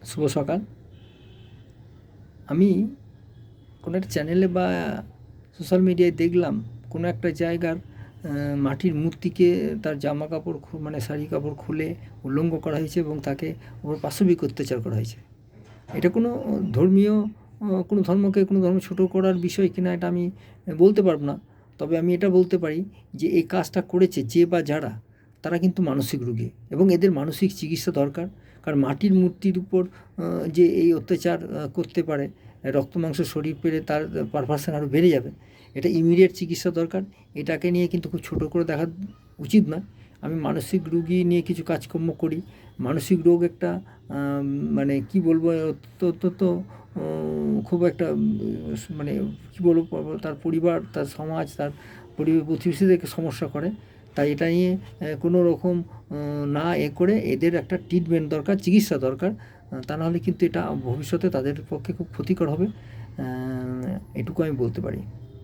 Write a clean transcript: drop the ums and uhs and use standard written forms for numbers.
শুভ সকাল। আমি কোনো একটা চ্যানেলে বা সোশ্যাল মিডিয়ায় দেখলাম কোনো একটা জায়গার মাটির মূর্তিকে তার জামা কাপড় মানে শাড়ি কাপড় খুলে উলঙ্গ করা হয়েছে এবং তাকে ওপর পাশবিক অত্যাচার করা হয়েছে। এটা কোনো ধর্মীয় কোনো ধর্মকে কোনো ধর্ম ছোটো করার বিষয় কিনা এটা আমি বলতে পারব না। তবে আমি এটা বলতে পারি যে এই কাজটা করেছে যে বা যারা, তারা কিন্তু মানসিক রোগী এবং এদের মানসিক চিকিৎসা দরকার। কারণ মাটির মূর্তির উপর যে এই অত্যাচার করতে পারে, রক্ত মাংস শরীর পেলে তার পারভার্সন আরও বেড়ে যাবে। এটা ইমিডিয়েট চিকিৎসা দরকার। এটাকে নিয়ে কিন্তু খুব ছোটো করে দেখা উচিত নয়। আমি মানসিক রুগী নিয়ে কিছু কাজকর্ম করি। মানসিক রোগ একটা মানে কী বলবো, অত্যন্ত খুব একটা মানে কী বলবো, তার পরিবার, তার সমাজ, তার প্রতিবেশীদেরকে সমস্যা করে। তাই এটা নিয়ে কোনো রকম না করে এদের একটা ট্রিটমেন্ট দরকার, চিকিৎসা দরকার। তা নাহলে কিন্তু এটা ভবিষ্যতে তাদের পক্ষে খুব ক্ষতিকর হবে। এটুকু আমি বলতে পারি।